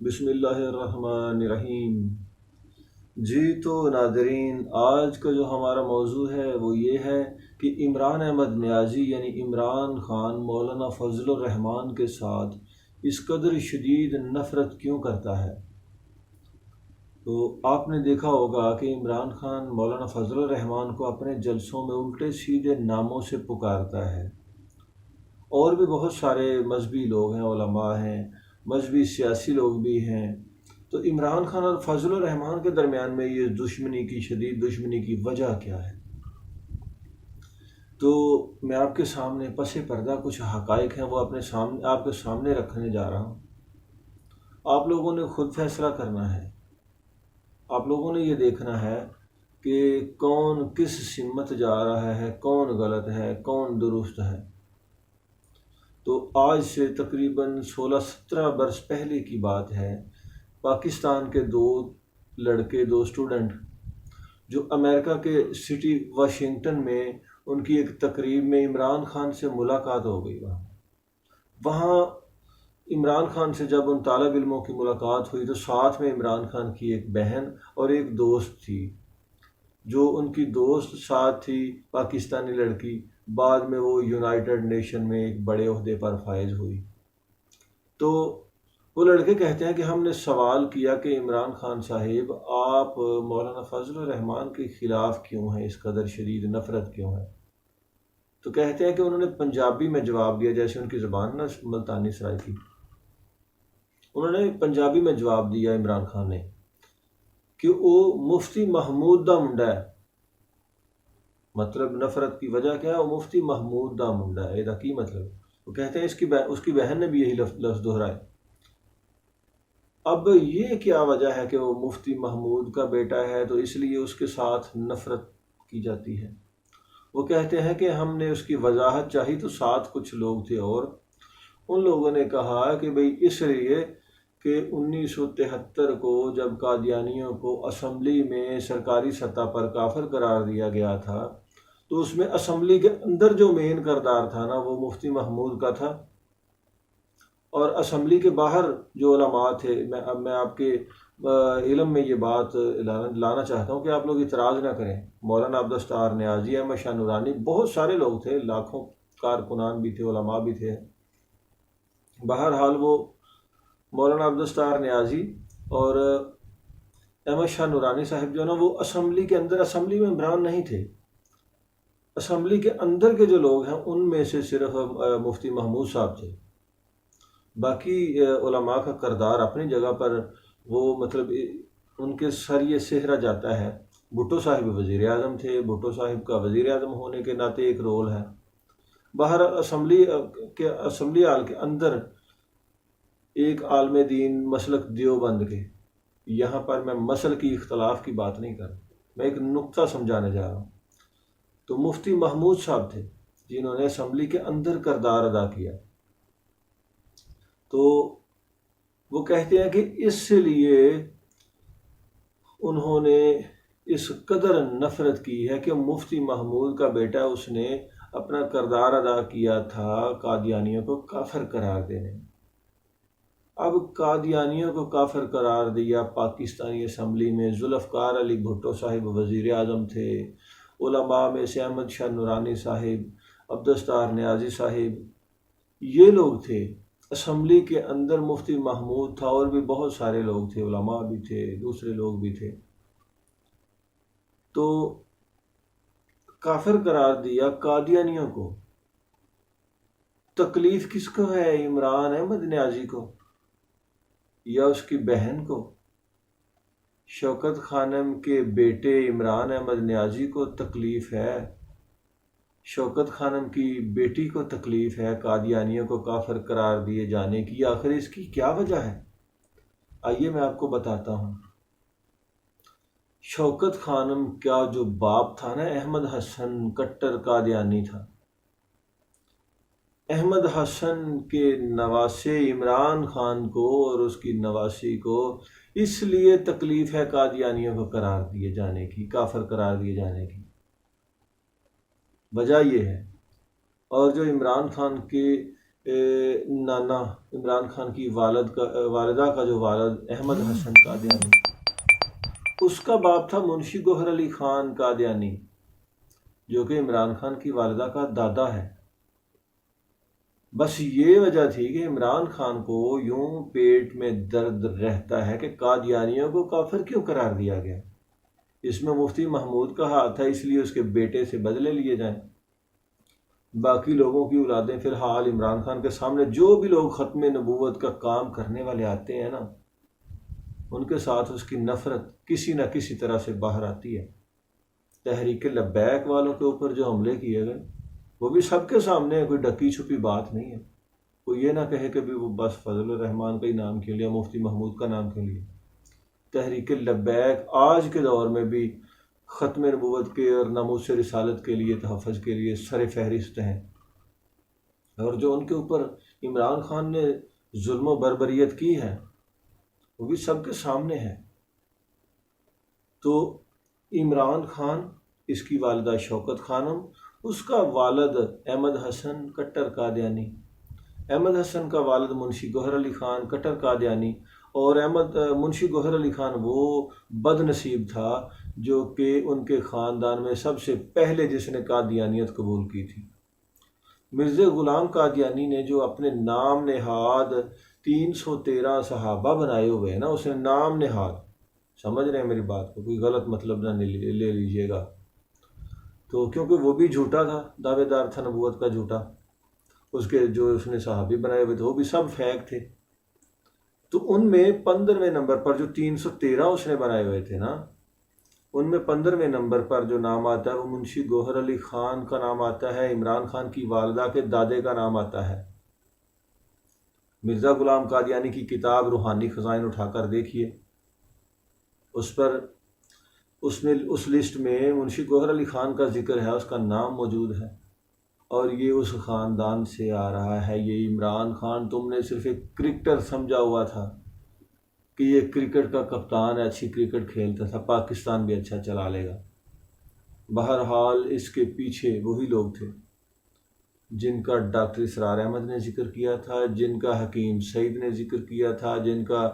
بسم اللہ الرحمن الرحیم۔ جی تو ناظرین، آج کا جو ہمارا موضوع ہے وہ یہ ہے کہ عمران احمد نیازی یعنی عمران خان مولانا فضل الرحمان کے ساتھ اس قدر شدید نفرت کیوں کرتا ہے۔ تو آپ نے دیکھا ہوگا کہ عمران خان مولانا فضل الرحمان کو اپنے جلسوں میں الٹے سیدھے ناموں سے پکارتا ہے، اور بھی بہت سارے مذہبی لوگ ہیں، علماء ہیں، مذہبی سیاسی لوگ بھی ہیں۔ تو عمران خان اور فضل الرحمان کے درمیان میں یہ دشمنی کی شدید دشمنی کی وجہ کیا ہے؟ تو میں آپ کے سامنے پس پردہ کچھ حقائق ہیں وہ آپ کے سامنے رکھنے جا رہا ہوں۔ آپ لوگوں نے خود فیصلہ کرنا ہے، آپ لوگوں نے یہ دیکھنا ہے کہ کون کس سمت جا رہا ہے، کون غلط ہے، کون درست ہے۔ تو آج سے تقریباً 16-17 برس پہلے کی بات ہے، پاکستان کے دو لڑکے، دو اسٹوڈنٹ، جو امریکہ کے سٹی واشنگٹن میں ان کی ایک تقریب میں عمران خان سے ملاقات ہو گئی۔ وہاں عمران خان سے جب ان طالب علموں کی ملاقات ہوئی تو ساتھ میں عمران خان کی ایک بہن اور ایک دوست تھی، جو ان کی دوست ساتھ تھی پاکستانی لڑکی، بعد میں وہ یونائیٹڈ نیشن میں ایک بڑے عہدے پر فائز ہوئی۔ تو وہ لڑکے کہتے ہیں کہ ہم نے سوال کیا کہ عمران خان صاحب، آپ مولانا فضل الرحمان کے خلاف کیوں ہیں، اس قدر شدید نفرت کیوں ہے؟ تو کہتے ہیں کہ انہوں نے پنجابی میں جواب دیا، جیسے ان کی زبان نا ملتانی سرائے کی، انہوں نے پنجابی میں جواب دیا عمران خان نے کہ وہ مفتی محمود دا منڈا ہے۔ مطلب نفرت کی وجہ کیا ہے؟ وہ مفتی محمود دا منڈا ہے، یہ کی مطلب؟ وہ کہتے ہیں اس کی بہن نے بھی یہی لفظ دہرائے۔ اب یہ کیا وجہ ہے کہ وہ مفتی محمود کا بیٹا ہے تو اس لیے اس کے ساتھ نفرت کی جاتی ہے؟ وہ کہتے ہیں کہ ہم نے اس کی وضاحت چاہی تو ساتھ کچھ لوگ تھے، اور ان لوگوں نے کہا کہ بھئی اس لیے کہ 1973 کو جب قادیانیوں کو اسمبلی میں سرکاری سطح پر کافر قرار دیا گیا تھا تو اس میں اسمبلی کے اندر جو مین کردار تھا نا وہ مفتی محمود کا تھا، اور اسمبلی کے باہر جو علماء تھے، میں آپ کے علم میں یہ بات لانا چاہتا ہوں کہ آپ لوگ اعتراض نہ کریں۔ مولانا عبدالستار نیازی، احمد شاہ نورانی، بہت سارے لوگ تھے، لاکھوں کارکنان بھی تھے، علماء بھی تھے۔ بہرحال وہ مولانا عبدالستار نیازی اور احمد شاہ نورانی صاحب جو ہے نا، وہ اسمبلی کے اندر، اسمبلی میں عمران نہیں تھے، اسمبلی کے اندر کے جو لوگ ہیں ان میں سے صرف مفتی محمود صاحب تھے۔ باقی علماء کا کردار اپنی جگہ پر، وہ مطلب ان کے سر یہ سہرا جاتا ہے۔ بھٹو صاحب وزیر اعظم تھے، بھٹو صاحب کا وزیر اعظم ہونے کے ناطے ایک رول ہے۔ باہر اسمبلی ہال کے اندر ایک عالم دین مسلک دیوبند کے، یہاں پر میں مسلکی اختلاف کی بات نہیں کر رہا، میں ایک نقطہ سمجھانے جا رہا ہوں۔ تو مفتی محمود صاحب تھے جنہوں نے اسمبلی کے اندر کردار ادا کیا۔ تو وہ کہتے ہیں کہ اس لیے انہوں نے اس قدر نفرت کی ہے کہ مفتی محمود کا بیٹا، اس نے اپنا کردار ادا کیا تھا قادیانیوں کو کافر قرار دینے۔ اب قادیانیوں کو کافر قرار دیا پاکستانی اسمبلی میں، ذوالفقار علی بھٹو صاحب وزیر اعظم تھے، علماء میں سے احمد شاہ نورانی صاحب، عبدالستار نیازی صاحب، یہ لوگ تھے۔ اسمبلی کے اندر مفتی محمود تھا، اور بھی بہت سارے لوگ تھے، علماء بھی تھے، دوسرے لوگ بھی تھے۔ تو کافر قرار دیا قادیانیوں کو۔ تکلیف کس کو ہے؟ عمران احمد نیازی کو یا اس کی بہن کو؟ شوکت خانم کے بیٹے عمران احمد نیازی کو تکلیف ہے، شوکت خانم کی بیٹی کو تکلیف ہے قادیانیوں کو کافر قرار دیے جانے کی۔ آخر اس کی کیا وجہ ہے؟ آئیے میں آپ کو بتاتا ہوں۔ شوکت خانم کا جو باپ تھا نا، احمد حسن، کٹر قادیانی تھا۔ احمد حسن کے نواسے عمران خان کو اور اس کی نواسی کو اس لیے تکلیف ہے قادیانیوں کو قرار دیے جانے کی، کافر قرار دیے جانے کی وجہ یہ ہے۔ اور جو عمران خان کے نانا عمران خان کی والدہ کا جو والد احمد حسن قادیانی، اس کا باپ تھا منشی گوہر علی خان قادیانی، جو کہ عمران خان کی والدہ کا دادا ہے۔ بس یہ وجہ تھی کہ عمران خان کو یوں پیٹ میں درد رہتا ہے کہ قادیانیوں کو کافر کیوں قرار دیا گیا۔ اس میں مفتی محمود کا ہاتھ تھا، اس لیے اس کے بیٹے سے بدلے لیے جائیں۔ باقی لوگوں کی اولادیں فی الحال عمران خان کے سامنے جو بھی لوگ ختم نبوت کا کام کرنے والے آتے ہیں نا، ان کے ساتھ اس کی نفرت کسی نہ کسی طرح سے باہر آتی ہے۔ تحریک لبیک والوں کے اوپر جو حملے کیے گئے وہ بھی سب کے سامنے ہے، کوئی ڈکی چھپی بات نہیں ہے۔ کوئی یہ نہ کہے کہ بھی وہ بس فضل الرحمان کا ہی نام کھیل لیا، مفتی محمود کا نام کھیل لیا۔ تحریک لبیک آج کے دور میں بھی ختم نبوت کے اور ناموس رسالت کے لیے، تحفظ کے لیے سر فہرست ہیں، اور جو ان کے اوپر عمران خان نے ظلم و بربریت کی ہے وہ بھی سب کے سامنے ہے۔ تو عمران خان، اس کی والدہ شوکت خانم، اس کا والد احمد حسن کٹر قادیانی، احمد حسن کا والد منشی گوہر علی خان کٹر قادیانی، اور منشی گوہر علی خان وہ بد نصیب تھا جو کہ ان کے خاندان میں سب سے پہلے جس نے قادیانیت قبول کی تھی۔ مرزا غلام قادیانی نے جو اپنے نام نہاد 313 صحابہ بنائے ہوئے ہیں نا، اس نے نام نہاد، سمجھ رہے ہیں میری بات کو، کوئی غلط مطلب نہ لے لیجئے گا، تو کیونکہ وہ بھی جھوٹا تھا، دعوے دار تھا نبوت کا جھوٹا، اس کے جو اس نے صحابی بنائے ہوئے تھے وہ بھی سب فیک تھے۔ تو ان میں 15ویں نمبر پر جو 313 اس نے بنائے ہوئے تھے نا، ان میں 15ویں نمبر پر جو نام آتا ہے وہ منشی گوہر علی خان کا نام آتا ہے، عمران خان کی والدہ کے دادے کا نام آتا ہے۔ مرزا غلام قادیانی کی کتاب روحانی خزائن اٹھا کر دیکھیے، اس لسٹ میں منشی گوہر علی خان کا ذکر ہے، اس کا نام موجود ہے، اور یہ اس خاندان سے آ رہا ہے۔ یہ عمران خان تم نے صرف ایک کرکٹر سمجھا ہوا تھا کہ یہ کرکٹ کا کپتان ہے، اچھی کرکٹ کھیلتا تھا، پاکستان بھی اچھا چلا لے گا۔ بہرحال اس کے پیچھے وہی لوگ تھے جن کا ڈاکٹر اسرار احمد نے ذکر کیا تھا، جن کا حکیم سعید نے ذکر کیا تھا، جن کا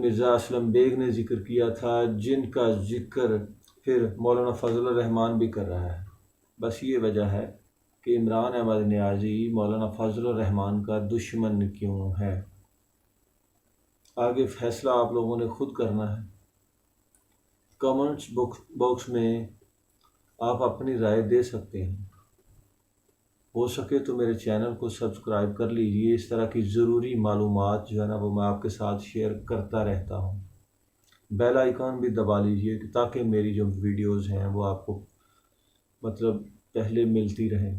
مرزا اسلم بیگ نے ذکر کیا تھا، جن کا ذکر پھر مولانا فضل الرحمان بھی کر رہا ہے۔ بس یہ وجہ ہے کہ عمران احمد نیازی مولانا فضل الرحمان کا دشمن کیوں ہے۔ آگے فیصلہ آپ لوگوں نے خود کرنا ہے۔ کمنٹس باکس میں آپ اپنی رائے دے سکتے ہیں، ہو سکے تو میرے چینل کو سبسکرائب کر لیجئے، اس طرح کی ضروری معلومات جو ہے نا وہ میں آپ کے ساتھ شیئر کرتا رہتا ہوں۔ بیل آئیکن بھی دبا لیجئے تاکہ میری جو ویڈیوز ہیں وہ آپ کو پہلے ملتی رہیں۔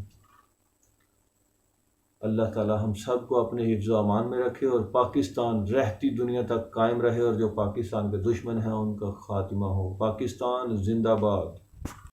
اللہ تعالی ہم سب کو اپنے حفظ و امان میں رکھے اور پاکستان رہتی دنیا تک قائم رہے، اور جو پاکستان کے دشمن ہیں ان کا خاتمہ ہو۔ پاکستان زندہ باد۔